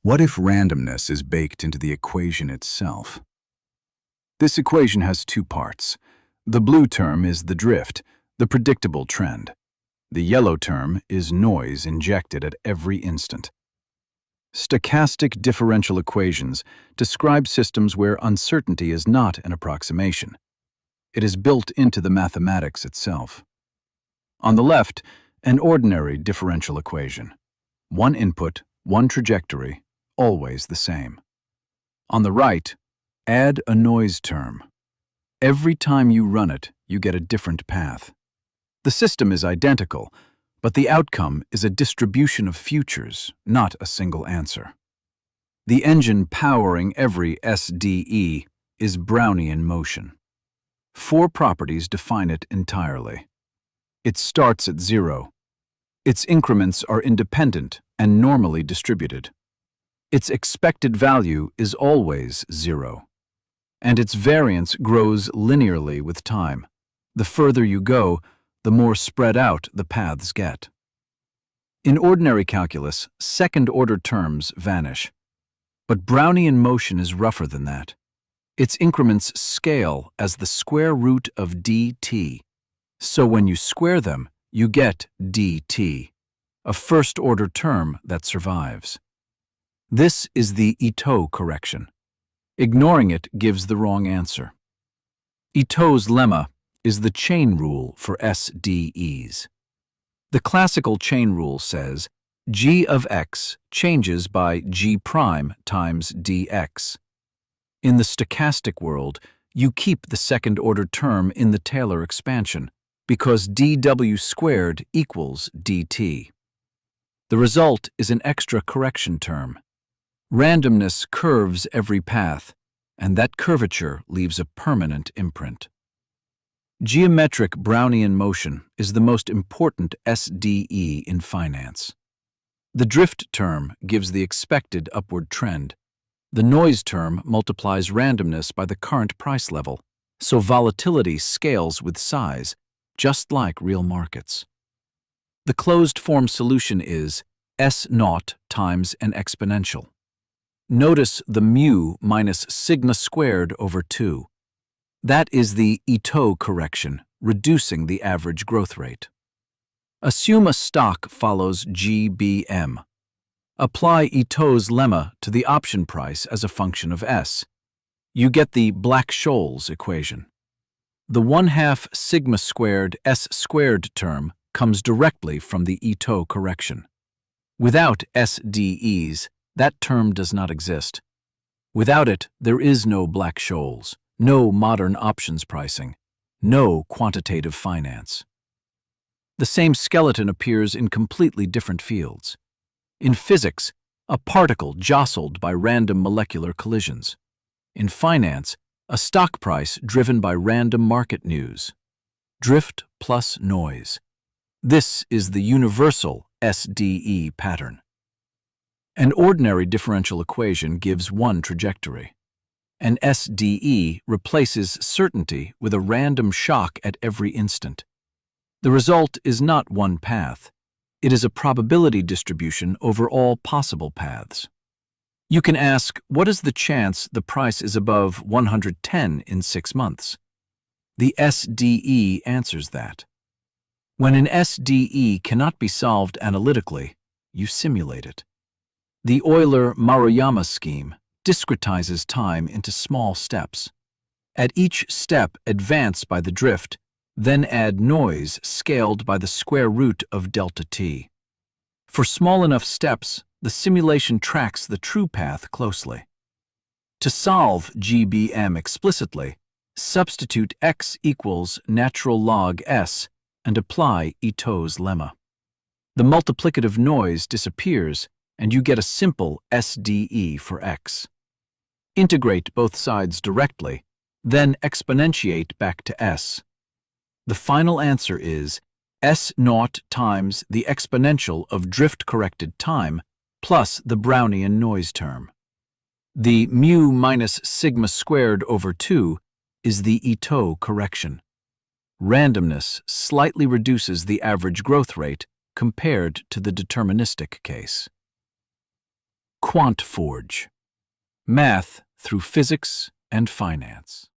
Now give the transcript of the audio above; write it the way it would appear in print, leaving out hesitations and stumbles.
What if randomness is baked into the equation itself? This equation has two parts. The blue term is the drift, the predictable trend. The yellow term is noise injected at every instant. Stochastic differential equations describe systems where uncertainty is not an approximation. It is built into the mathematics itself. On the left, an ordinary differential equation. One input, one trajectory, always the same. On the right, add a noise term. Every time you run it, you get a different path. The system is identical, but the outcome is a distribution of futures, not a single answer. The engine powering every SDE is Brownian motion. Four properties define it entirely. It starts at zero. Its increments are independent and normally distributed. Its expected value is always zero. And its variance grows linearly with time. The further you go, the more spread out the paths get. In ordinary calculus, second-order terms vanish. But Brownian motion is rougher than that. Its increments scale as the square root of dt. So when you square them, you get dt, a first-order term that survives. This is the Ito correction. Ignoring it gives the wrong answer. Ito's lemma is the chain rule for SDEs. The classical chain rule says g of x changes by g prime times dx. In the stochastic world, you keep the second-order term in the Taylor expansion because dw squared equals dt. The result is an extra correction term. Randomness curves every path, and that curvature leaves a permanent imprint. Geometric Brownian motion is the most important SDE in finance. The drift term gives the expected upward trend. The noise term multiplies randomness by the current price level, so volatility scales with size, just like real markets. The closed-form solution is S0 times an exponential. Notice the mu minus sigma squared over 2. That is the Ito correction, reducing the average growth rate. Assume a stock follows GBM. Apply Ito's lemma to the option price as a function of S. You get the Black-Scholes equation. The 1/2 sigma squared S squared term comes directly from the Ito correction. Without SDEs, that term does not exist. Without it, there is no Black-Scholes, no modern options pricing, no quantitative finance. The same skeleton appears in completely different fields. In physics, a particle jostled by random molecular collisions. In finance, a stock price driven by random market news. Drift plus noise. This is the universal SDE pattern. An ordinary differential equation gives one trajectory. An SDE replaces certainty with a random shock at every instant. The result is not one path. It is a probability distribution over all possible paths. You can ask, what is the chance the price is above 110 in 6 months? The SDE answers that. When an SDE cannot be solved analytically, you simulate it. The Euler-Maruyama scheme discretizes time into small steps. At each step, advance by the drift, then add noise scaled by the square root of delta t. For small enough steps, the simulation tracks the true path closely. To solve GBM explicitly, substitute x equals natural log s and apply Ito's lemma. The multiplicative noise disappears, and you get a simple SDE for x. Integrate both sides directly, then exponentiate back to s. The final answer is S0 times the exponential of drift-corrected time plus the Brownian noise term. The mu minus sigma squared over 2 is the Ito correction. Randomness slightly reduces the average growth rate compared to the deterministic case. Quant Forge. Math through physics and finance.